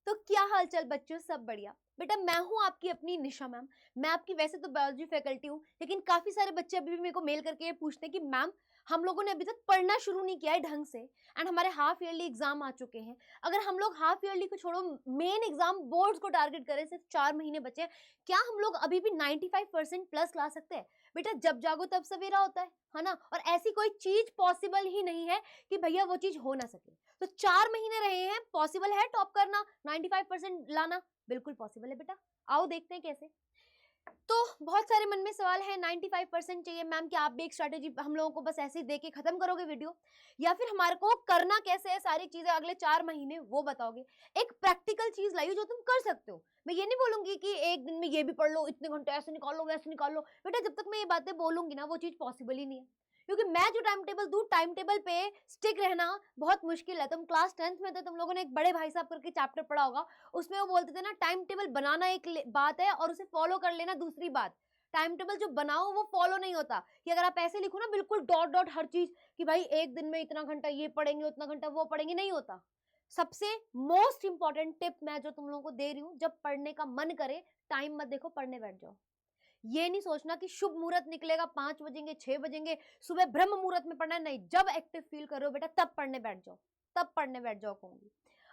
तो क्या हालचाल बच्चों, सब बढ़िया। बेटा मैं हूँ आपकी अपनी निशा मैम। मैं आपकी वैसे तो बायोलॉजी फैकल्टी हूँ, लेकिन काफी सारे बच्चे अभी भी मेरे को मेल करके ये पूछते हैं कि मैम हम लोगों ने अभी तक पढ़ना शुरू नहीं किया है ढंग से, एंड हमारे हाफ ईयरली एग्जाम आ चुके हैं। अगर हम लोग हाफ ईयरली को छोड़ो, मेन एग्जाम बोर्ड्स को टारगेट करें, सिर्फ 4 महीने बचे हैं, क्या हम लोग अभी भी 95% प्लस ला सकते हैं? बेटा जब जागो तब सवेरा होता है ना। और ऐसी कोई चीज पॉसिबल ही नहीं है कि भैया वो चीज हो ना सके। तो 4 महीने रहे हैं, पॉसिबल है टॉप करना, 95% लाना? बिल्कुल पॉसिबल है बेटा। आओ देखते हैं कैसे। तो बहुत सारे मन में सवाल है, 95% चाहिए मैम, क्या आप भी एक स्ट्रैटेजी हम लोगों को बस ऐसे ही दे के खत्म करोगे वीडियो, या फिर हमारे को करना कैसे है, सारी चीजें अगले 4 महीने वो बताओगे? एक प्रैक्टिकल चीज लाइयो जो तुम कर सकते हो। मैं ये नहीं बोलूंगी कि एक दिन में ये भी पढ़ लो, इतने घंटे ऐसे निकाल लो वैसे निकाल लो। बेटा जब तक मैं ये बातें बोलूंगी ना, वो चीज पॉसिबल ही नहीं है, क्योंकि मैं जो टाइम टेबल दूं, टाइम टेबल पे स्टिक रहना बहुत मुश्किल है। तुम क्लास 10th में थे, तुम लोगों ने एक बड़े भाई साहब करके चैप्टर पढ़ा होगा, उसमें वो बोलते थे ना, टाइम टेबल बनाना एक बात है और उसे फॉलो कर लेना दूसरी बात। टाइम टेबल जो बनाओ वो फॉलो नहीं होता, कि अगर आप ऐसे लिखो ना बिल्कुल डॉट डॉट हर चीज, कि भाई एक दिन में इतना घंटा ये पढ़ेंगे उतना घंटा वो पढ़ेंगे, नहीं होता। सबसे मोस्ट इंपॉर्टेंट टिप मैं जो तुम लोगों को दे रही हूँ, जब पढ़ने का मन करे, टाइम मत देखो, पढ़ने बैठ जाओ। ये नहीं सोचना कि शुभ मुहूर्त निकलेगा, 5 बजेंगे 6 बजेंगे, सुबह ब्रह्म मुहूर्त में पढ़ना है, नहीं। जब एक्टिव फील करो बेटा तब पढ़ने बैठ जाओ, तब पढ़ने बैठ जाओ कहूंगी।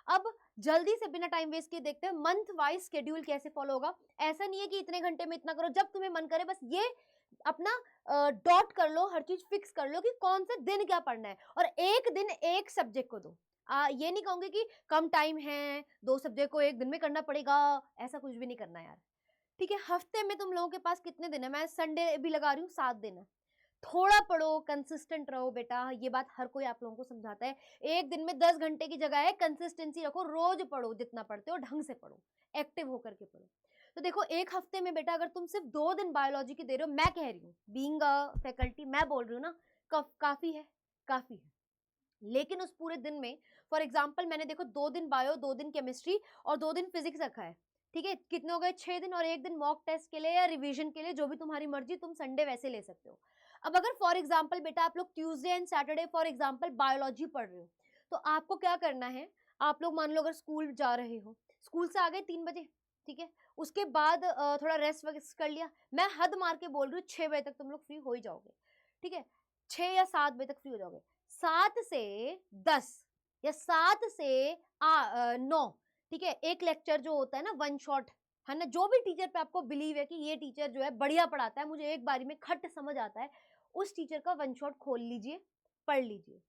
अब जल्दी से बिना टाइम वेस्ट किए देखते हैं मंथ वाइज शेड्यूल कैसे फॉलो होगा। ऐसा नहीं है कि इतने घंटे में इतना करो, जब तुम्हें मन करे बस ये अपना डॉट कर लो, हर चीज फिक्स कर लो कि कौन सा दिन क्या पढ़ना है, और एक दिन एक सब्जेक्ट को दो। ये नहीं कहूंगी कि कम टाइम है, 2 सब्जेक्ट को एक दिन में करना पड़ेगा, ऐसा कुछ भी नहीं करना यार। ठीक है, हफ्ते में तुम लोगों के पास कितने दिन है? मैं संडे भी लगा रही हूँ, 7 दिन है। थोड़ा पढ़ो, कंसिस्टेंट रहो बेटा, ये बात हर कोई आप लोगों को समझाता है। एक दिन में 10 घंटे की जगह है, कंसिस्टेंसी रखो, रोज पढ़ो, जितना पढ़ते हो ढंग से पढ़ो, एक्टिव होकर के पढ़ो। तो देखो एक हफ्ते में बेटा अगर तुम सिर्फ 2 दिन बायोलॉजी की दे रहे हो, मैं कह रही हूँ बीइंग अ फैकल्टी, मैं बोल रही हूँ ना, काफी है, काफी है। लेकिन उस पूरे दिन में फॉर एग्जाम्पल मैंने देखो 2 दिन बायो, 2 दिन केमिस्ट्री और 2 दिन फिजिक्स रखा है। ठीक है, कितने हो गए? 6 दिन, और एक दिन मॉक टेस्ट के लिए या रिवीजन के लिए, जो भी तुम्हारी मर्जी, तुम संडे वैसे ले सकते हो। अब अगर फॉर एग्जाम्पल बेटा आप लोग Tuesday and Saturday for example biology पढ़ रहे हो, तो आपको क्या करना है? आप लोग मान लो अगर स्कूल जा रहे हो, स्कूल से आ गए 3 बजे, ठीक है, उसके बाद थोड़ा रेस्ट वेस्ट कर लिया, मैं हद मार के बोल रही हूँ 6 बजे तक तुम लोग फ्री हो ही जाओगे। ठीक है, 6 या 7 बजे तक फ्री हो जाओगे। 7 से 10 या 7 से 9, ठीक है, एक लेक्चर जो होता है ना, वन शॉट, है ना, जो भी टीचर पे आपको बिलीव है कि ये टीचर जो है बढ़िया पढ़ाता है, मुझे एक बारी में खट समझ आता है, उस टीचर का वन शॉट खोल लीजिए, पढ़ लीजिए।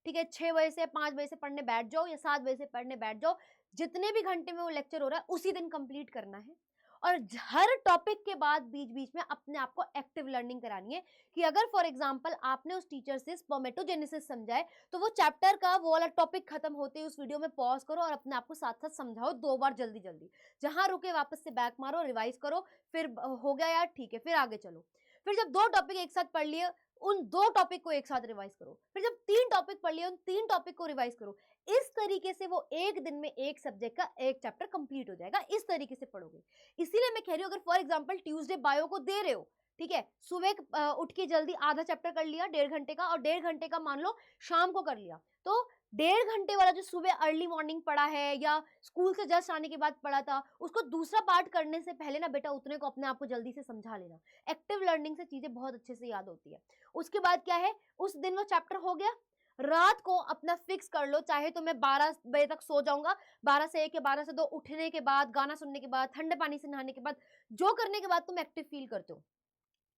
ठीक है, 6 बजे से 5 बजे से पढ़ने बैठ जाओ, या 7 बजे से पढ़ने बैठ जाओ, जितने भी घंटे में वो लेक्चर हो रहा है उसी दिन कंप्लीट करना है। और हर टॉपिक के बाद बीच बीच में अपने आप को एक्टिव लर्निंग करानी है, कि अगर फॉर एग्जांपल आपने उस टीचर से स्पर्मेटोजेनेसिस समझा है, तो वो चैप्टर का वो वाला टॉपिक खत्म होते ही उस वीडियो में पॉज करो और अपने आप को साथ साथ समझाओ 2 बार, जल्दी जल्दी, जहां रुके वापस से बैक मारो, रिवाइज करो, फिर हो गया यार ठीक है, फिर आगे चलो। फिर जब 2 टॉपिक एक साथ पढ़ लिए, उन 2 टॉपिक को एक साथ रिवाइज करो। फिर जब 3 टॉपिक पढ़ लिए, उन 3 टॉपिक को रिवाइज करो। इस तरीके से वो एक दिन में एक सब्जेक्ट का एक चैप्टर कंप्लीट हो जाएगा, इस तरीके से पढ़ोगे। इसीलिए मैं कह रही हूँ अगर फॉर एग्जांपल ट्यूसडे बायो को दे रहे हो, ठीक है, सुबह उठ के जल्दी आधा चैप्टर कर लिया 1.5 घंटे का, और 1.5 घंटे का मान लो शाम को कर लिया, तो 1.5 घंटे वाला जो सुबह अर्ली मॉर्निंग पढ़ा है या स्कूल से जस्ट आने के बाद पढ़ा था, उसको दूसरा पार्ट करने से पहले ना बेटा उतने को अपने आप को जल्दी से समझा लेना। एक्टिव लर्निंग से चीजें बहुत अच्छे से याद होती है। उसके बाद क्या है, उस दिन वो चैप्टर हो गया, रात को अपना फिक्स कर लो, चाहे तो मैं 12 बजे तक सो जाऊंगा, 12 से 1 या 12 से 2 उठने के बाद, गाना सुनने के बाद, ठंडे पानी से नहाने के बाद, जो करने के बाद तुम एक्टिव फील करते हो,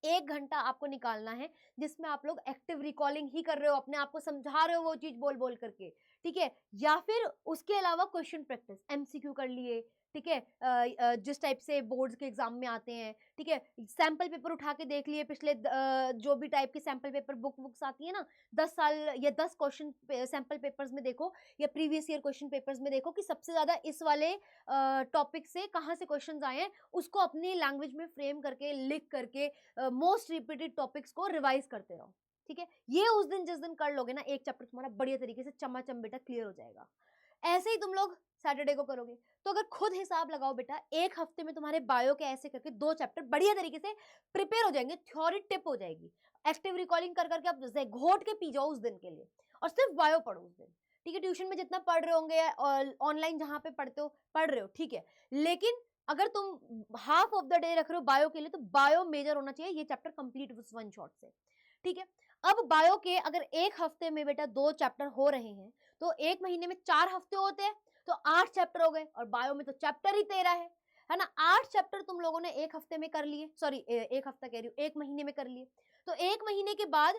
1 घंटा आपको निकालना है, जिसमें आप लोग एक्टिव रिकॉलिंग ही कर रहे हो, अपने आप को समझा रहे हो वो चीज बोल बोल करके। ठीक है, या फिर उसके अलावा क्वेश्चन प्रैक्टिस, एमसीक्यू कर लिए। ठीक है, जिस टाइप से बोर्ड्स के एग्जाम में आते हैं, ठीक है, सैंपल पेपर उठा के देख लिए, पिछले जो भी टाइप के सैंपल पेपर बुक्स आती है ना, 10 साल या 10 क्वेश्चन सैंपल पेपर्स में देखो, या प्रीवियस ईयर क्वेश्चन पेपर्स में देखो कि सबसे ज्यादा इस वाले टॉपिक से कहाँ से क्वेश्चन आए हैं, उसको अपनी लैंग्वेज में फ्रेम करके, लिख करके, मोस्ट रिपीटेड टॉपिक्स को रिवाइज करते रहो। ठीक है, ये उस दिन जिस दिन कर लोगे ना, एक चैप्टर तुम्हारा बढ़िया तरीके से चमाचम बेटा क्लियर हो जाएगा। ऐसे ही तुम लोग सैटरडे को करोगे, तो अगर खुद हिसाब लगाओ बेटा, एक हफ्ते में तुम्हारे बायो के ऐसे करके 2 चैप्टर बढ़िया तरीके से प्रिपेयर हो जाएंगे, थ्योरी टिप हो जाएगी। एक्टिव रिकॉलिंग कर करके आप घोट के पी जाओ उस दिन के लिए, और सिर्फ बायो पढ़ो उस दिन। ठीक है, ट्यूशन में जितना पढ़ रहे होंगे और ऑनलाइन जहाँ पे पढ़ते हो पढ़ रहे हो, ठीक है, लेकिन अगर तुम हाफ ऑफ द डे रख रहे हो बायो के लिए, तो बायो मेजर होना चाहिए, ये चैप्टर कंप्लीट उस वन शॉट से, ठीक है। अब बायो के अगर एक हफ्ते में बेटा 2 चैप्टर हो रहे हैं, तो एक महीने में 4 हफ्ते होते हैं, तो 8 चैप्टर हो गए, और बायो में तो चैप्टर ही 13 है ना। 8 चैप्टर तुम लोगों ने एक हफ्ते में कर लिए, सॉरी एक हफ्ता कह रही हूँ, एक महीने में कर लिए, तो एक महीने के बाद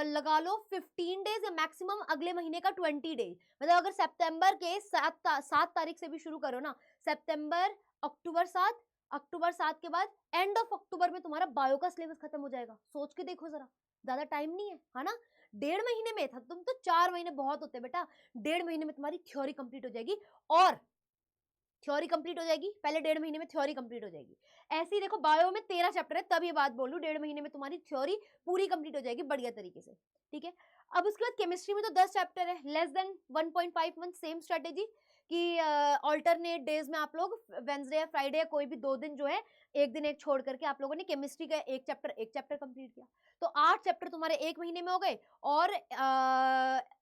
लगा लो 15 डेज या मैक्सिमम अगले महीने का 20 डेज, मतलब अगर सितंबर के 7 तारीख से भी शुरू करो ना, सितंबर, अक्टूबर 7, अक्टूबर 7 के बाद एंड ऑफ अक्टूबर में तुम्हारा बायो का सिलेबस खत्म हो जाएगा। सोच के देखो जरा, ज्यादा टाइम नहीं है ना। 1.5 महीने में था, तुम तो 4 महीने बहुत होते बेटा, 1.5 महीने में तुम्हारी थ्योरी कंप्लीट हो जाएगी, और थ्योरी कंप्लीट हो जाएगी, पहले 1.5 महीने में थ्योरी कंप्लीट हो जाएगी। ऐसे ही देखो बायो में 13 चैप्टर है, तब ये बात बोल रही हूँ, 1.5 महीने में तुम्हारी थ्योरी पूरी कंप्लीट हो जाएगी बढ़िया तरीके से, ठीक है। अब उसके बाद केमिस्ट्री में तो 10 चैप्टर है, less than 1.5 month, same strategy कि ऑल्टरनेट डेज में आप लोग वेंसडे या फ्राइडे या कोई भी 2 दिन जो है, एक दिन एक छोड़ करके आप लोगों ने केमिस्ट्री का एक चैप्टर कंप्लीट किया, तो 8 चैप्टर तुम्हारे एक महीने में हो गए, और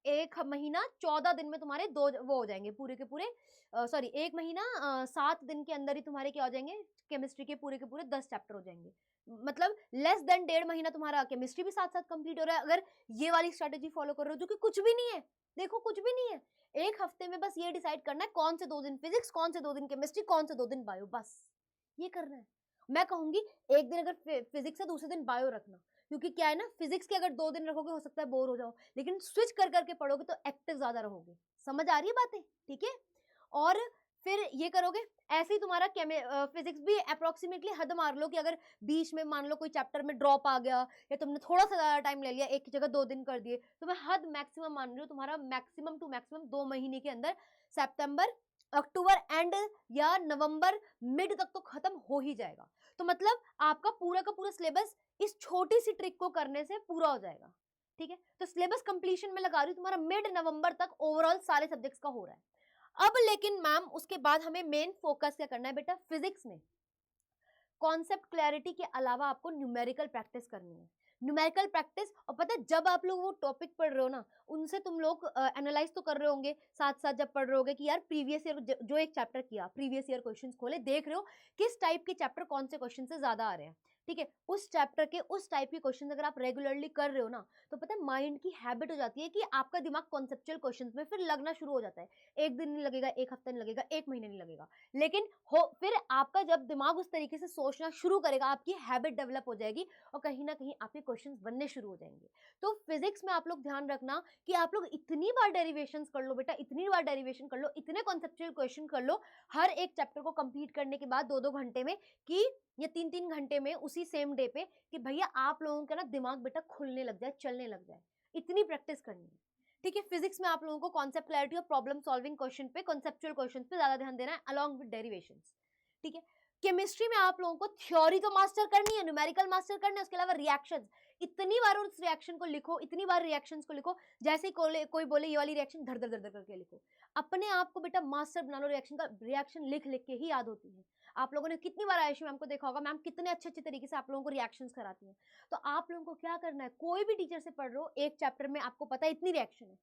एक महीना 14 दिन में तुम्हारे 2 वो हो जाएंगे पूरे के पूरे, सॉरी एक महीना 7 दिन के अंदर ही तुम्हारे क्या हो जाएंगे, केमिस्ट्री के पूरे 10 चैप्टर हो जाएंगे, मतलब लेस देन 1.5 महीना तुम्हारा केमिस्ट्री भी साथ साथ कंप्लीट हो रहा है, अगर ये वाली स्ट्रेटेजी फॉलो कर रहे हो, जो कि कुछ भी नहीं है, देखो कुछ भी नहीं है, एक हफ्ते में बस ये डिसाइड करना है कौन से 2 दिन फिजिक्स, कौन से 2 दिन केमिस्ट्री, कौन से 2 दिन बायो, बस ये करना है। मैं कहूंगी एक दिन अगर फिजिक्स है, दूसरे दिन बायो रखना, क्योंकि क्या है ना, फिजिक्स के अगर 2 दिन रखोगे हो सकता है बोर हो जाओ, लेकिन स्विच कर करके पढ़ोगे तो एक्टिव ज्यादा रहोगे। समझ आ रही है बातें, ठीक है। और फिर ये करोगे, ऐसे ही तुम्हारा फिजिक्स भी अप्रोक्सीमेटली हद मार लो कि अगर बीच में मान लो कोई चैप्टर में ड्रॉप आ गया, या तुमने थोड़ा सा ज्यादा टाइम ले लिया, एक की जगह 2 दिन कर दिए, तो मैं हद मैक्सिमम मान रही हूँ, तुम्हारा मैक्सिमम टू मैक्सिमम 2 महीने के अंदर सितंबर, अक्टूबर एंड या नवंबर मिड तक तो खत्म हो ही जाएगा। तो मतलब आपका पूरा का पूरा सिलेबस इस छोटी सी ट्रिक को करने से पूरा हो जाएगा, ठीक है। तो सिलेबस कंप्लीशन में लगा रही हूँ, तुम्हारा मिड नवंबर तक ओवरऑल सारे सब्जेक्ट्स का हो रहा है। अब लेकिन मैम उसके बाद हमें मेन फोकस क्या करना है बेटा, फिजिक्स में कॉन्सेप्ट क्लैरिटी के अलावा आपको न्यूमेरिकल प्रैक्टिस करनी है, न्यूमेरिकल प्रैक्टिस। और पता है जब आप लोग वो टॉपिक पढ़ रहे हो ना, उनसे तुम लोग एनालाइज तो कर रहे होंगे साथ साथ, जब पढ़ रहे होगे कि यार प्रीवियस ईयर जो एक चैप्टर किया, प्रीवियस ईयर क्वेश्चंस खोले, देख रहे हो किस टाइप के चैप्टर कौन से क्वेश्चन से ज्यादा आ रहे हैं, ठीक है। उस चैप्टर के उस टाइप के क्वेश्चन अगर आप रेगुलरली कर रहे हो ना, तो पता है माइंड की हैबिट हो जाती है कि आपका दिमाग कॉन्सेप्चुअल क्वेश्चंस में फिर लगना शुरू हो जाता है। एक दिन नहीं लगेगा, एक हफ्ता नहीं लगेगा, एक महीने नहीं लगेगा, लेकिन हो फिर आपका जब दिमाग उस तरीके से सोचना शुरू करेगा, आपकी हैबिट डेवलप हो जाएगी, और कहीं ना कहीं आपके क्वेश्चंस बनने शुरू हो जाएंगे। तो फिजिक्स में आप लोग ध्यान रखना कि आप लोग इतनी बार डेरिवेशंस कर लो बेटा, इतनी बार डेरिवेशन कर लो, इतने कॉन्सेप्चुअल क्वेश्चन कर लो हर एक चैप्टर को कंप्लीट करने के बाद 2-2 घंटे में, कि या 3-3 घंटे में उसी सेम डे पे, कि भैया आप लोगों का ना दिमाग बेटा खुलने लग जाए, चलने लग जाए, इतनी प्रैक्टिस करनी है, ठीक है। फिजिक्स में आप लोगों को कॉन्सेप्ट क्लैरिटी और प्रॉब्लम सॉल्विंग क्वेश्चन पे, कॉन्सेप्चुअल क्वेश्चन पे ज्यादा ध्यान देना है अलॉन्ग विद डेरिवेशंस, ठीक है। केमिस्ट्री में आप लोगों को थ्योरी तो मास्टर करनी है, न्यूमेरिकल मास्टर करने है, उसके अलावा रिएक्शंस, इतनी बार उस रिएक्शन को लिखो, इतनी बार रिएक्शंस को लिखो, जैसे कोई बोले ये वाली रिएक्शन धर धर धर धर करके लिखो, अपने आप को बेटा मास्टर बना लो रिएक्शन का, रिएक्शन लिख लिख के ही याद होती है। आप लोगों ने कितनी बार आयुषी मैम को देखा होगा, मैम कितने अच्छे अच्छे तरीके से आप लोगों को रिएक्शंस कराती हैं। तो आप लोगों को क्या करना है, कोई भी टीचर से पढ़ रहे हो, एक चैप्टर में आपको पता है इतनी रिएक्शन है,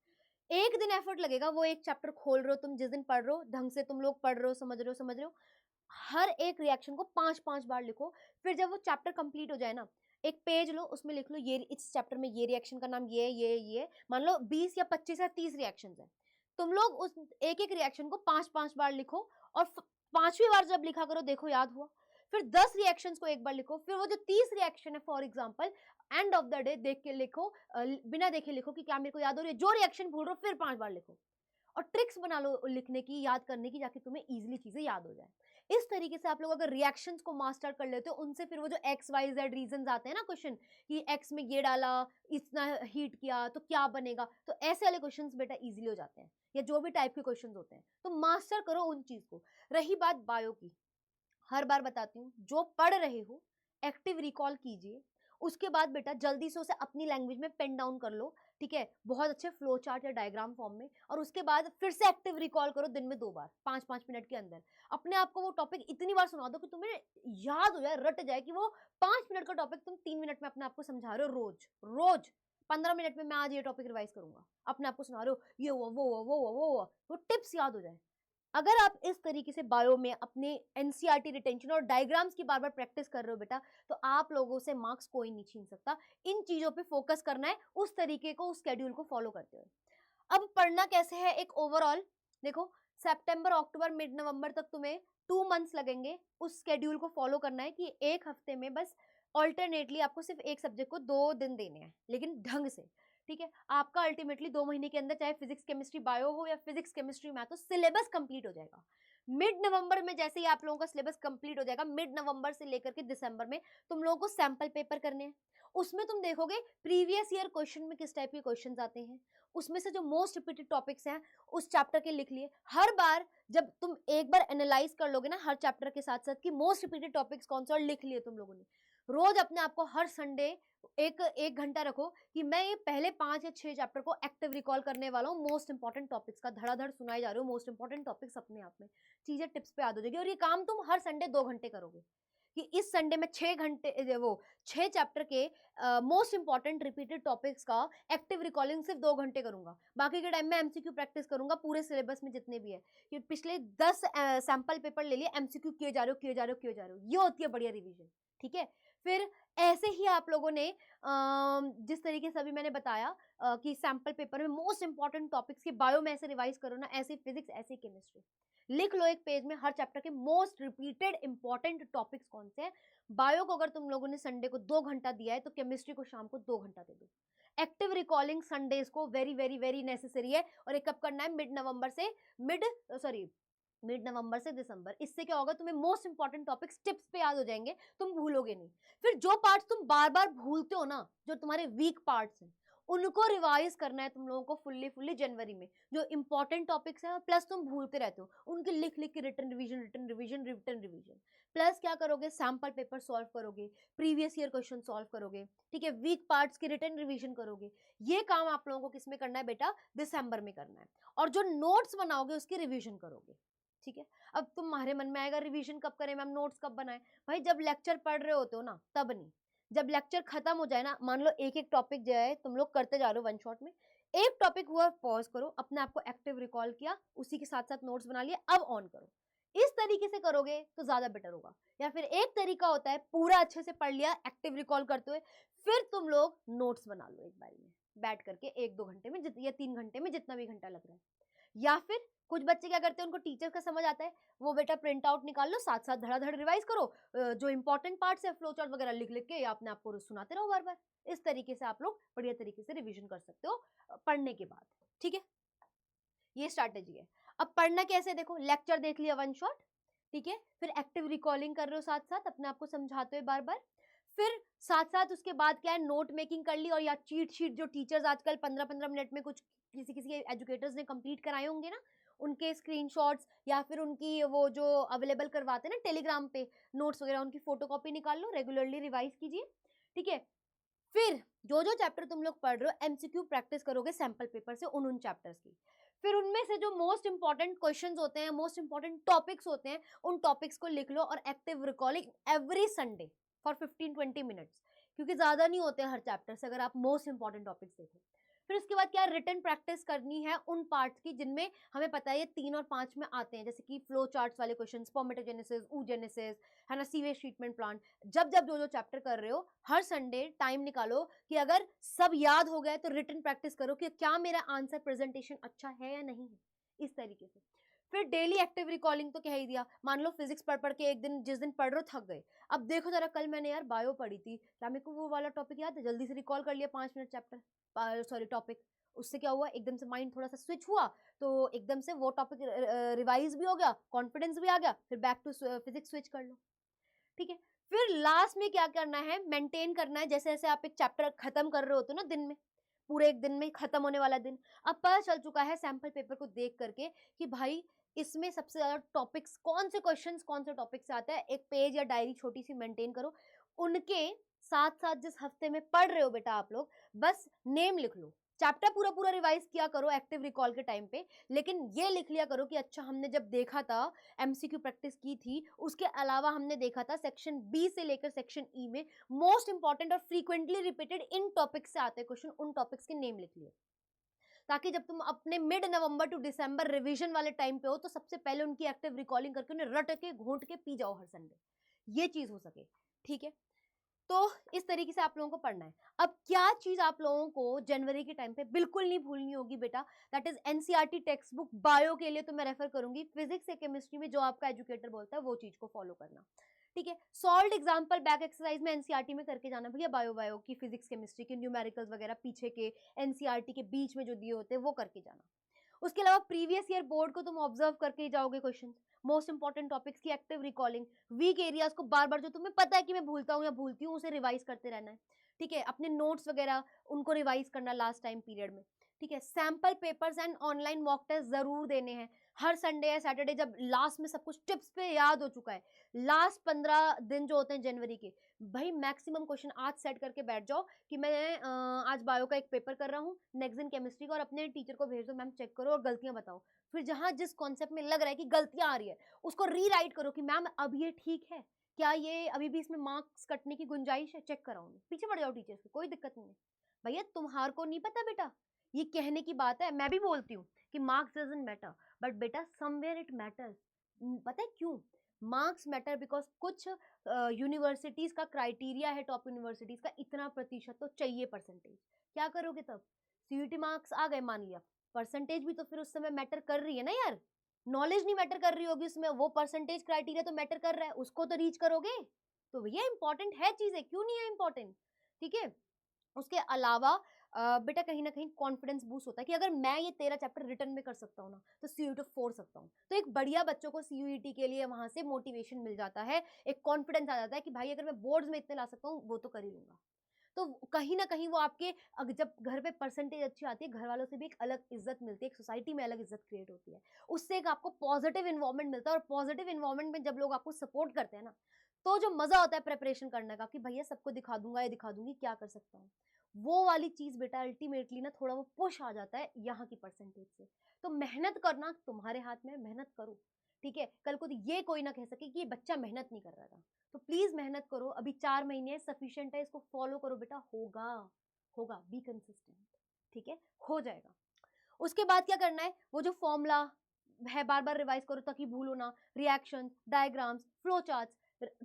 एक दिन एफर्ट लगेगा, वो एक चैप्टर खोल रहे हो तुम, जिस दिन पढ़ रहे हो ढंग से तुम लोग पढ़ रहे हो, समझ रहे हो, हर एक रिएक्शन को 5-5 बार लिखो। फिर जब वो चैप्टर कंप्लीट हो जाए ना, एक पेज लो, उसमें लिख लो ये इस चैप्टर में ये रिएक्शन का नाम ये, मान लो 20 या 25 या 30 रिएक्शंस है, तुम लोग उस एक एक रिएक्शन को 5-5 बार लिखो, और 5वीं बार जब लिखा करो देखो याद हुआ, फिर 10 रिएक्शंस को एक बार लिखो, फिर वो जो 30 रिएक्शन है for example end of the day देख के लिखो, बिना देखे लिखो कि क्या मेरे को याद हो रही है, जो रिएक्शन भूल रहे हो फिर 5 बार लिखो, और ट्रिक्स बना लो लिखने की, याद करने की, जाके तुम्हें इजीली चीजें याद हो जाए। इस तरीके से आप लोग अगर रिएक्शंस को मास्टर कर लेते हो, उनसे फिर वो जो XYZ रीजंस आते हैं ना क्वेश्चन, कि X में ये डाला, इतना हीट किया तो क्या बनेगा, तो ऐसे वाले क्वेश्चंस बेटा इजीली हो जाते हैं, या जो भी टाइप के क्वेश्चंस होते हैं, तो मास्टर करो उन चीज को। रही बात बायो की, हर बार बताती हूँ, जो पढ़ रहे हो एक्टिव रिकॉल कीजिए, उसके बाद बेटा जल्दी से उसे अपनी लैंग्वेज में पेन डाउन कर लो, ठीक है, बहुत अच्छे फ्लो चार्ट या डायग्राम फॉर्म में, और उसके बाद फिर से एक्टिव रिकॉल करो दिन में 2 बार, 5-5 मिनट के अंदर अपने आप को वो टॉपिक इतनी बार सुना दो कि तुम्हें याद हो जाए, रट जाए, कि वो 5 मिनट का टॉपिक तुम 3 मिनट में अपने आप को समझा रहे हो, रोज रोज 15 मिनट में मैं आज ये टॉपिक रिवाइज करूंगा, अपने आप को सुना रहे हो ये हुआ वो हुआ वो हुआ वो हुआ, तो टिप्स याद हो जाए। अगर आप इस तरीके से बायो में अपने एनसीईआरटी रिटेंशन और डायग्राम्स की बार बार प्रैक्टिस कर रहे हो बेटा, तो आप लोगों से मार्क्स कोई नहीं छीन सकता। इन चीजों पे फोकस करना है, उस तरीके को, उस शेड्यूल को फॉलो करते हुए। अब पढ़ना कैसे है एक ओवरऑल देखो, सितंबर अक्टूबर मिड नवंबर तक तुम्हें 2 मंथ्स लगेंगे उस शेड्यूल को फॉलो करना है कि एक हफ्ते में बस ऑल्टरनेटली आपको सिर्फ एक सब्जेक्ट को 2 दिन देने हैं, लेकिन ढंग से। ठीक है, आपका अल्टीमेटली 2 महीने के अंदर चाहे फिजिक्स केमिस्ट्री बायो हो या फिजिक्स केमिस्ट्री मैथ हो, सिलेबस कंप्लीट हो जाएगा। मिड नवंबर में जैसे ही आप लोगों का सिलेबस कंप्लीट हो जाएगा, मिड नवंबर से लेकर के दिसंबर में तुम लोगों को सैंपल पेपर करने हैं। उसमें तुम देखोगे प्रीवियस ईयर क्वेश्चन में किस टाइप के क्वेश्चंस आते हैं, उसमें से जो मोस्ट रिपीटेड टॉपिक्स हैं उस चैप्टर के लिख लिए। हर बार जब तुम एक बार एनालाइज कर लोगे ना हर चैप्टर के साथ साथ कि मोस्ट रिपीटेड टॉपिक्स कौन से और लिख लिए तुम लोगों ने, रोज अपने आप को हर संडे एक घंटा रखो कि मैं ये पहले 5 या 6 चैप्टर को एक्टिव रिकॉल करने वाला हूँ, मोस्ट इंपॉर्टेंट टॉपिक्स का धड़ाधड़ सुनाए जा रहे हो, मोस्ट इंपॉर्टेंट टॉपिक्स अपने आप में चीजें टिप्स पे याद हो जाएगी। और ये काम तुम हर संडे 2 घंटे करोगे कि इस संडे में 6 घंटे वो 6 चैप्टर के मोस्ट इंपॉर्टेंट रिपीटेड टॉपिक्स का एक्टिव रिकॉलिंग सिर्फ 2 घंटे करूंगा, बाकी के टाइम में एमसीक्यू प्रैक्टिस करूंगा पूरे सिलेबस में जितने भी है कि पिछले 10 सैंपल पेपर ले लिए, एमसीक्यू किए जा रहे हो किए जा रहे हो किए जा रहे हो, ये होती है बढ़िया रिवीजन। ठीक है, फिर ऐसे ही आप लोगों ने जिस तरीके से अभी मैंने बताया कि सैंपल पेपर में मोस्ट इंपॉर्टेंट टॉपिक्स की बायो में ऐसे रिवाइज करो ना, ऐसे फिजिक्स ऐसे केमिस्ट्री लिख लो एक पेज में हर चैप्टर के मोस्ट रिपीटेड इंपॉर्टेंट टॉपिक्स कौन से हैं। बायो को अगर तुम लोगों ने संडे को 2 घंटा दिया है तो केमिस्ट्री को शाम को 2 घंटा दे दो। एक्टिव रिकॉलिंग संडेज को वेरी वेरी वेरी नेसेसरी है। और एक कब करना है, मिड नवंबर से दिसंबर। इससे क्या होगा, तुम्हें मोस्ट इंपॉर्टेंट टॉपिक्स टिप्स पे याद हो जाएंगे, तुम भूलोगे नहीं। फिर जो पार्ट्स तुम बार बार भूलते हो ना, जो तुम्हारे वीक पार्ट्स हैं, उनको रिवाइज करना है तुम लोगों को फुल्ली जनवरी में। जो इंपॉर्टेंट टॉपिक्स हैं प्लस तुम भूलते रहते हो उनके लिख लिख के रिटन रिवीजन प्लस क्या करोगे, सैंपल पेपर सॉल्व करोगे, प्रीवियस ईयर क्वेश्चन सॉल्व करोगे। ठीक है, वीक पार्ट्स की रिटन रिवीजन करोगे। ये काम आप लोगों को किस में करना है बेटा, दिसंबर में करना है। और जो नोट्स बनाओगे उसकी रिवीजन करोगे। ठीक है, अब तुम्हारे मन में आएगा रिवीजन कब करें मैम, नोट्स कब बनाएं? भाई जब लेक्चर पढ़ रहे होते हो ना तब नहीं, जब लेक्चर खत्म हो जाए ना, मान लो एक एक टॉपिक जो है तुम लोग करते जा रहे हो वन शॉट में, एक टॉपिक हुआ पॉज करो, अपने आप को एक्टिव रिकॉल किया, उसी के साथ साथ नोट्स बना लिए, अब ऑन करो। इस तरीके से करोगे तो ज्यादा बेटर होगा। या फिर एक तरीका होता है पूरा अच्छे से पढ़ लिया एक्टिव रिकॉल करते हुए, फिर तुम लोग नोट्स बना लो एक बारी में बैठ करके 1-2 घंटे में या 3 घंटे में, जितना भी घंटा लग रहा है। या फिर कुछ बच्चे क्या करते हैं, उनको टीचर का समझ आता है, वो बेटा प्रिंट आउट निकाल लो, साथ साथ धड़ाधड़ रिवाइज करो, जो इंपॉर्टेंट पार्ट्स है फ्लो चार्ट वगैरह लिख लिख के या अपने आप को सुनाते रहो बार बार। इस तरीके से आप लोग बढ़िया तरीके से रिवीजन कर सकते हो पढ़ने के बाद। ठीक है, ये स्ट्रैटेजी है। अब पढ़ना कैसे, देखो लेक्चर देख लिया वन शॉट, ठीक है, फिर एक्टिव रिकॉलिंग कर रहे हो साथ साथ अपने आप को समझाते हुए बार बार, फिर साथ साथ उसके बाद क्या है, नोट मेकिंग कर ली, और या चीट शीट जो टीचर्स आजकल 15-15 मिनट में कुछ किसी किसी एजुकेटर्स ने कंप्लीट कराए होंगे ना, उनके स्क्रीनशॉट्स या फिर उनकी वो जो अवेलेबल करवाते हैं ना टेलीग्राम पे नोट्स वगैरह, उनकी फोटोकॉपी निकाल लो, रेगुलरली रिवाइज कीजिए। ठीक है, फिर जो जो चैप्टर तुम लोग पढ़ रहे हो एमसीक्यू प्रैक्टिस करोगे सैंपल पेपर से उन चैप्टर्स की। फिर उनमें से जो मोस्ट इंपॉर्टेंट क्वेश्चंस होते हैं, मोस्ट इंपॉर्टेंट टॉपिक्स होते हैं, उन टॉपिक्स को लिख लो और active recalling every Sunday for 15-20 minutes, क्योंकि ज्यादा नहीं होते हर चैप्टर से अगर आप मोस्ट इंपॉर्टेंट टॉपिक्स देखो। फिर उसके बाद क्या, रिटन प्रैक्टिस करनी है उन पार्ट्स की जिनमें हमें पता है ये 3 और 5 में आते हैं, जैसे कि फ्लो चार्ट्स वाले क्वेश्चन, स्पर्मेटोजेनेसिस, oogenesis, है ना, सीवेज ट्रीटमेंट प्लांट। जब जब जो जो चैप्टर कर रहे हो हर संडे टाइम निकालो कि अगर सब याद हो गया तो रिटन प्रैक्टिस करो कि क्या मेरा आंसर प्रेजेंटेशन अच्छा है या नहीं है, इस तरीके से। फिर डेली एक्टिव रिकॉलिंग तो कह ही दिया, मान लो फिजिक्स पढ़ पढ़ के एक दिन जिस दिन पढ़ रहे हो थक गए, अब देखो जरा कल मैंने यार बायो पढ़ी थी, क्या मेरे को वो वाला टॉपिक याद है, जल्दी से रिकॉल कर लिया 5 मिनट चैप्टर सॉरी टॉपिक, उससे क्या हुआ एकदम से माइंड थोड़ा सा स्विच हुआ, तो एकदम से वो टॉपिक रिवाइज भी हो गया, कॉन्फिडेंस भी आ गया, फिर बैक टू फिजिक्स स्विच कर लो। ठीक है, फिर लास्ट में क्या करना है, मेंटेन करना है, जैसे जैसे आप एक चैप्टर खत्म कर रहे होते हो ना दिन में, पूरे एक दिन में खत्म होने वाला दिन, अब पता चल चुका है सैंपल पेपर को देख करके कि भाई इसमें सबसे ज्यादा टॉपिक्स कौन से क्वेश्चंस कौन से टॉपिक से आता है, एक पेज या डायरी छोटी सी मेंटेन करो, उनके साथ साथ जिस हफ्ते में पढ़ रहे हो बेटा आप लोग बस नेम लिख लो, चैप्टर पूरा पूरा रिवाइज किया करो एक्टिव रिकॉल के टाइम पे, लेकिन ये लिख लिया करो कि अच्छा हमने जब देखा था एमसीक्यू प्रैक्टिस की थी, उसके अलावा हमने देखा था सेक्शन बी से लेकर सेक्शन ई में मोस्ट इंपॉर्टेंट और फ्रीक्वेंटली रिपीटेड इन टॉपिक्स से आते क्वेश्चन, उन टॉपिक्स के नेम लिख लिए, ताकि जब तुम अपने mid November to December revision वाले टाइम पे हो तो सबसे पहले उनकी एक्टिव रिकॉलिंग करके उन्हें रट के घोंट के पी जाओ हर संडे, ये चीज हो सके। ठीक है, तो इस तरीके से आप लोगों को पढ़ना है। अब क्या चीज आप लोगों को जनवरी के टाइम पे बिल्कुल नहीं भूलनी होगी बेटा, that is NCERT text book. Bio के लिए तो मैं रेफर करूंगी, फिजिक्स या केमिस्ट्री में जो आपका एजुकेटर बोलता है वो चीज को फॉलो करना। ठीक है, सॉल्व एग्जाम्पल बैक एक्सरसाइज में एनसीईआरटी में करके जाना भैया, बायो की फिजिक्स केमिस्ट्री के न्यूमेरिकल्स वगैरह पीछे के एनसीईआरटी के बीच में जो दिए होते हैं वो करके जाना। उसके अलावा प्रीवियस ईयर बोर्ड को तुम ऑब्जर्व करके ही जाओगे क्वेश्चंस, मोस्ट इंपॉर्टेंट टॉपिक्स की एक्टिव रिकॉलिंग, वीक एरियाज को बार बार जो तुम्हें पता है कि मैं भूलता हूँ या भूलती हूँ उसे रिवाइज करते रहना है। ठीक है, अपने नोट्स वगैरह उनको रिवाइज करना लास्ट टाइम पीरियड में। ठीक है, sample papers and online mock test जरूर देने हैं हर संडे या सैटरडे, जब लास्ट में सब कुछ टिप्स पे याद हो चुका है। लास्ट 15 दिन जो होते हैं जनवरी के, भाई मैक्सिमम क्वेश्चन आज सेट करके बैठ जाओ कि मैं आज बायो का एक पेपर कर रहा हूँ, नेक्स्ट दिन केमिस्ट्री का, और अपने टीचर को भेज दो, मैम चेक करो और गलतियां बताओ। फिर जहां जिस कॉन्सेप्ट में लग रहा है कि गलतियां आ रही है उसको रीराइट करो कि मैम अब ये ठीक है क्या, ये अभी भी इसमें मार्क्स कटने की गुंजाइश है, चेक कराओ, पीछे पड़ जाओ टीचर्स के, कोई दिक्कत नहीं है। भैया तुम्हार को नहीं पता बेटा, ये कहने की बात है, मैं भी बोलती हूँ कि मार्क्स डजंट मैटर, बट बेटा समवेयर इट मैटर्स। पता है क्यों मार्क्स मैटर? बिकॉज कुछ यूनिवर्सिटीज का क्राइटेरिया है, टॉप यूनिवर्सिटीज का इतना प्रतिशत तो चाहिए परसेंटेज। क्या करोगे तब? सीयूटी मार्क्स आ गए मान लिया, परसेंटेज भी तो फिर उस समय मैटर कर रही है ना यार, नॉलेज नहीं मैटर कर रही होगी उसमें, वो परसेंटेज क्राइटेरिया तो मैटर कर रहा है, उसको तो रीच करोगे। तो भैया इंपॉर्टेंट है चीजें, क्यों नहीं है इंपॉर्टेंट? ठीक है, उसके अलावा बेटा कहीं ना कहीं कॉन्फिडेंस बूस्ट होता है कि अगर मैं ये 13 चैप्टर रिटर्न में कर सकता हूँ ना तो सीयूईटी फोड़ सकता हूँ। तो एक बढ़िया बच्चों को सीयूईटी के लिए वहां से मोटिवेशन मिल जाता है, एक कॉन्फिडेंस आ जाता है कि भाई अगर मैं बोर्ड्स में इतने ला सकता हूँ वो तो कर ही लूंगा। तो कहीं ना कहीं वो आपके जब घर पे परसेंटेज अच्छी आती है, घर वालों से भी एक अलग इज्जत मिलती है, एक सोसाइटी में अलग इज्जत क्रिएट होती है, उससे एक आपको पॉजिटिव इन्वायरमेंट मिलता है। और पॉजिटिव इन्वायरमेंट में जब लोग आपको सपोर्ट करते हैं ना, तो जो मजा होता है प्रेपरेशन करने का कि भैया सबको दिखा दूंगा या दिखा दूंगी क्या कर सकता हूँ, वो वाली चीज बेटा अल्टीमेटली ना थोड़ा वो पुश आ जाता है यहाँ की परसेंटेज से। तो मेहनत करना तुम्हारे हाथ में, मेहनत करो। ठीक है, कल को तो ये कोई ना कह सके कि ये बच्चा मेहनत नहीं कर रहा था। तो प्लीज मेहनत करो, अभी 4 महीने सफिशिएंट है, इसको फॉलो करो बेटा, होगा होगा, बी कंसिस्टेंट। ठीक है, हो जाएगा। उसके बाद क्या करना है, वो जो फॉर्मूला है बार बार रिवाइज करो ताकि भूलो ना, reaction diagrams flow charts,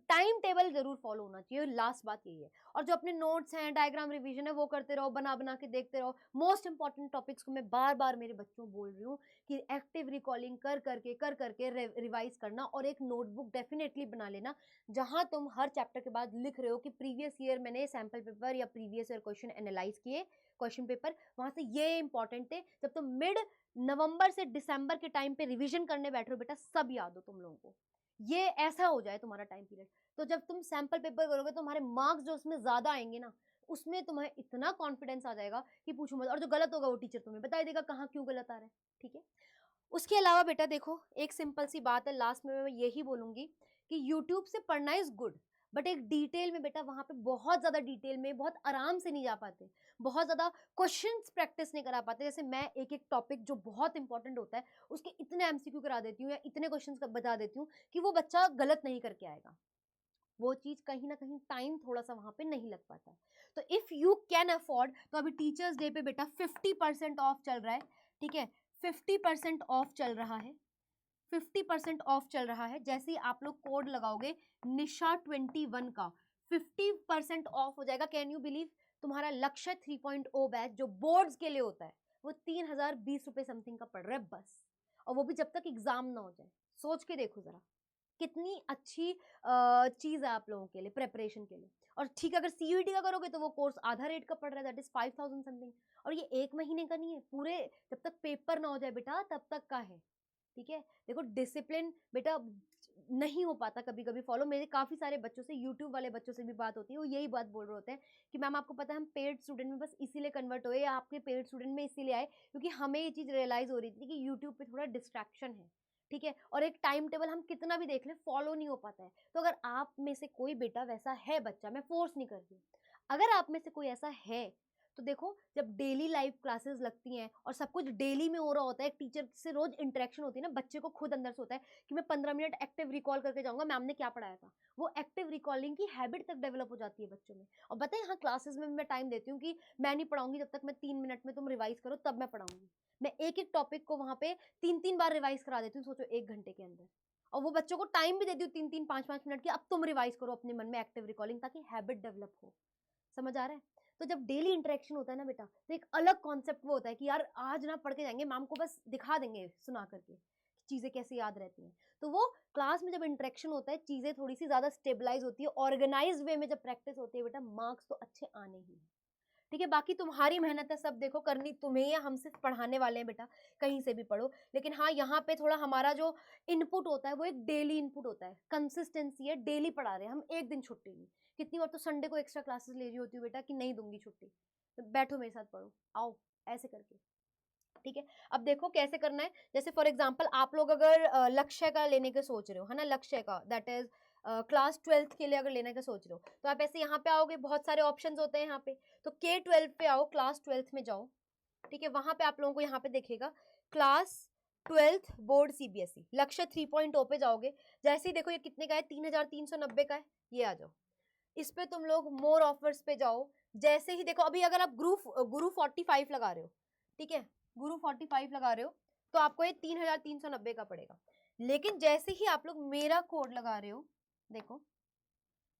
time table जरूर फॉलो होना चाहिए, लास्ट बात यही है। और जो अपने नोट्स हैं डायग्राम रिवीजन है वो करते रहो, बना बना के देखते रहो। मोस्ट इंपॉर्टेंट टॉपिक्स को मैं बार बार मेरे बच्चों को बोल रही हूँ कि एक्टिव रिकॉलिंग कर करके रिवाइज करना, और एक नोटबुक डेफिनेटली बना लेना जहां तुम हर चैप्टर के बाद लिख रहे हो कि प्रीवियस ईयर मैंने सैम्पल पेपर या प्रीवियस ईयर क्वेश्चन एनालाइज किए, क्वेश्चन पेपर वहां से ये इंपॉर्टेंट थे। जब तुम मिड नवंबर से दिसंबर के टाइम पे रिवीजन करने बैठ रहे हो बेटा, सब याद हो तुम लोगों को, ये ऐसा हो जाए तुम्हारा टाइम पीरियड। तो जब तुम सैंपल पेपर करोगे तो तुम्हारे मार्क्स जो उसमें ज्यादा आएंगे ना, उसमें तुम्हें इतना कॉन्फिडेंस आ जाएगा कि पूछो मत, और जो गलत होगा वो टीचर तुम्हें बता देगा कहाँ क्यों गलत आ रहा है। ठीक है, उसके अलावा बेटा देखो एक सिंपल सी बात है, लास्ट में मैं यही बोलूंगी कि यूट्यूब से पढ़ना इज गुड, बट एक डिटेल में बेटा वहां पे बहुत ज्यादा डिटेल में बहुत आराम से नहीं जा पाते, बहुत ज्यादा क्वेश्चंस प्रैक्टिस नहीं करा पाते। जैसे मैं एक एक टॉपिक जो बहुत इंपॉर्टेंट होता है उसके इतने एमसीक्यू करा देती हूँ या इतने क्वेश्चंस बता देती हूँ कि वो बच्चा गलत नहीं करके आएगा, वो चीज कहीं ना कहीं टाइम थोड़ा सा वहां पे नहीं लग पाता है। तो इफ यू कैन अफोर्ड, तो अभी टीचर्स डे पे बेटा 50% ऑफ चल रहा है। ठीक है, 50% ऑफ चल रहा है, 50% ऑफ चल रहा है। जैसे ही आप लोग कोड लगाओगे निशा21 का 50% ऑफ हो जाएगा। कैन यू बिलीव, तुम्हारा लक्ष्य 3.0 बैच जो बोर्ड्स के लिए होता है वो 3020 रुपए समथिंग का पड़ रहा है बस, और वो भी जब तक एग्जाम ना हो जाए। सोच के देखो जरा कितनी अच्छी चीज है आप लोगों के लिए प्रेपरेशन के लिए। और ठीक है, अगर सीयूईटी का करोगे तो वो कोर्स आधा रेट का पड़ रहा है, दैट इज 5000 समथिंग, और ये 1 महीने का नहीं है, पूरे जब तक पेपर ना हो जाए बेटा तब तक का है। ठीक है, देखो डिसिप्लिन बेटा नहीं हो पाता कभी कभी फॉलो, मेरे काफी सारे बच्चों से, यूट्यूब वाले बच्चों से भी बात होती है, वो यही बात बोल रहे होते हैं कि मैम आपको पता है हम पेड स्टूडेंट में बस इसीलिए कन्वर्ट हुए, या आपके पेड स्टूडेंट में इसीलिए आए क्योंकि हमें ये चीज रियलाइज हो रही थी कि यूट्यूब पे थोड़ा डिस्ट्रैक्शन है। ठीक है, और एक टाइम टेबल हम कितना भी देख लें फॉलो नहीं हो पाता है। तो अगर आप में से कोई बेटा वैसा है बच्चा, मैं फोर्स नहीं कर रही हूँ, अगर आप में से कोई ऐसा है तो देखो जब डेली लाइव क्लासेस लगती हैं और सब कुछ डेली में हो रहा होता है, टीचर से रोज इंटरेक्शन होती है ना, बच्चे को खुद अंदर से होता है कि मैं 15 मिनट एक्टिव रिकॉल करके जाऊंगा मैम ने क्या पढ़ाया था, वो एक्टिव रिकॉलिंग की हैबिट तक डेवलप हो जाती है बच्चों में। और बताए यहाँ क्लासेस में मैं टाइम देती हूँ कि मैं नहीं पढ़ाऊंगी जब तक मैं 3 मिनट में तुम रिवाइज करो तब मैं पढ़ाऊंगी। मैं एक एक टॉपिक को वहां पे 3-3 बार रिवाइज करा देती हूँ, सोचो 1 घंटे के अंदर। और वो बच्चों को टाइम भी देती हूँ 3-3 5-5 मिनट की, अब तुम रिवाइज करो अपने मन में एक्टिव रिकॉलिंग, ताकि हैबिट डेवलप हो। समझ आ रहा है? तो जब डेली इंटरेक्शन होता है ना बेटा, तो एक अलग कॉन्सेप्ट वो होता है कि यार आज ना पढ़ के जाएंगे, मैम को बस दिखा देंगे सुना करके चीजें कैसे याद रहती हैं। तो वो क्लास में जब इंटरेक्शन होता है, चीजें थोड़ी सी ज्यादा स्टेबलाइज होती है, ऑर्गेनाइज वे में जब प्रैक्टिस होती है बेटा, मार्क्स तो अच्छे आने ही हैं। ठीक है, बाकी तुम्हारी मेहनत है, सब देखो करनी तुम्हें ही है, हम सिर्फ पढ़ाने वाले हैं बेटा, कहीं से भी पढ़ो। लेकिन हाँ, यहाँ पे थोड़ा हमारा जो इनपुट होता है वो एक डेली इनपुट होता है, कंसिस्टेंसी है, डेली पढ़ा रहे हैं हम, एक दिन छुट्टी नहीं। कितनी बार तो संडे को एक्स्ट्रा क्लासेस ले रही होती हूँ बेटा कि नहीं दूंगी छुट्टी, तो बैठो मेरे साथ पढ़ो, आओ, ऐसे करके। ठीक है, अब देखो कैसे करना है। जैसे फॉर एग्जाम्पल आप लोग अगर लक्ष्य का लेने के सोच रहे हो, है ना, लक्ष्य का, दैट इज क्लास 12th के लिए अगर लेने का सोच रहे हो, तो आप ऐसे यहाँ पे आओगे, बहुत सारे ऑप्शंस होते हैं यहाँ पे, तो K12 पे आओ, क्लास 12th में जाओ। ठीक है, वहां पे आप लोगों को यहाँ पे देखेगा क्लास 12th बोर्ड CBSE लक्ष्य 3.0 पे जाओगे। जैसे ही देखो ये कितने का है, 3390 का है, ये आ जाओ, इस पे तुम लोग मोर ऑफर्स पे जाओ। जैसे ही देखो, अभी अगर आप गुरु 45 लगा रहे हो, ठीक है, गुरु 45 लगा रहे हो, तो आपको ये 3390 का पड़ेगा। लेकिन जैसे ही आप लोग मेरा कोड लगा रहे हो, देखो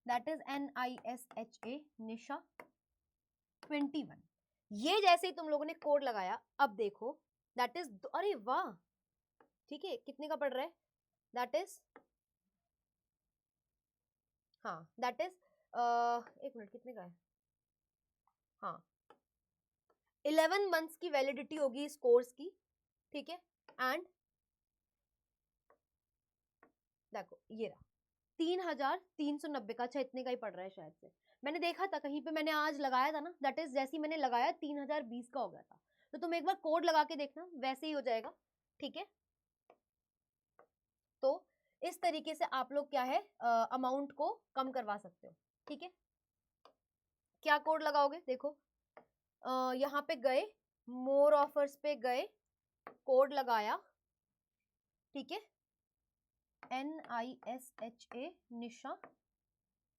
दैट इज NISHA निशा 21, ये जैसे ही तुम लोगों ने कोड लगाया, अब देखो दैट इज, अरे वाह, ठीक है, कितने का पड़ रहा है, दैट इज, हाँ दैट इज, एक मिनट, कितने का है, हाँ 11 मंथ्स की वैलिडिटी होगी इस कोर्स की। ठीक है, एंड देखो ये रहा 3390 का, अच्छा इतने का ही पड़ रहा है शायद से, मैंने देखा था कहीं पे, मैंने आज लगाया था ना, दैट इज जैसे ही मैंने लगाया 3020 का हो गया था। तो तुम एक बार कोड लगा के देखना, वैसे ही हो जाएगा। ठीक है, तो इस तरीके से आप लोग क्या है, अमाउंट को कम करवा सकते हो। ठीक है, क्या कोड लगाओगे, देखो यहाँ पे गए, मोर ऑफर्स पे गए, कोड लगाया, ठीक है, NISHA निशा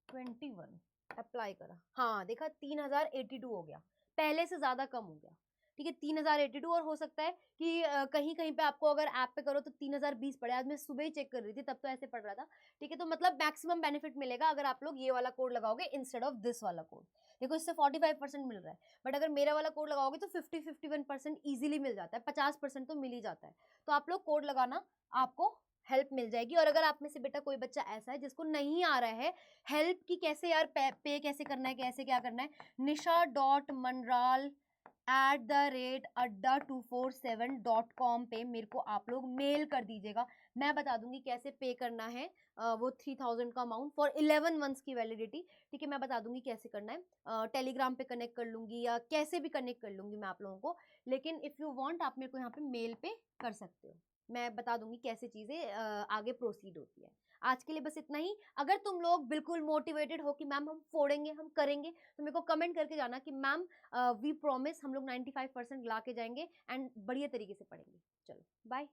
21 अप्लाई करा, हाँ देखा 3082 हो गया, पहले से ज्यादा कम हो गया। ठीक है, 3082, और हो सकता है कि कहीं कहीं पे आपको अगर ऐप पे करो तो 3020 पड़े, आज मैं सुबह ही चेक कर रही थी तब तो ऐसे पड़ रहा था। ठीक है, तो मतलब मैक्सिमम बेनिफिट मिलेगा अगर आप लोग ये वाला कोड लगाओगे इंस्टेड ऑफ दिस वाला कोड। देखो इससे 45% मिल रहा है, बट अगर मेरा वाला कोड लगाओगे तो 50-51% ईजिली मिल जाता है, 50% तो मिल ही जाता है। तो आप लोग कोड लगाना, आपको हेल्प मिल जाएगी। और अगर आप में से बेटा कोई बच्चा ऐसा है जिसको नहीं आ रहा है हेल्प की, कैसे यार पे कैसे करना है, कैसे क्या करना है, nisha.manral@adda247.com पे मेरे को आप लोग मेल कर दीजिएगा, मैं बता दूंगी कैसे पे करना है। वो 3000 का अमाउंट फॉर 11 मंथ्स की वैलिडिटी। ठीक है, मैं बता दूंगी कैसे करना है, टेलीग्राम पे कनेक्ट कर लूंगी या कैसे भी कनेक्ट कर लूंगी मैं आप लोगों को। लेकिन इफ यू वांट आप मेरे को यहाँ पे मेल पे कर सकते हो, मैं बता दूंगी कैसे चीजें आगे प्रोसीड होती है। आज के लिए बस इतना ही। अगर तुम लोग बिल्कुल मोटिवेटेड हो कि मैम हम फोड़ेंगे, हम करेंगे, तो मेरे को कमेंट करके जाना कि मैम वी प्रॉमिस हम लोग 95% ला के जाएंगे एंड बढ़िया तरीके से पढ़ेंगे। चलो बाय।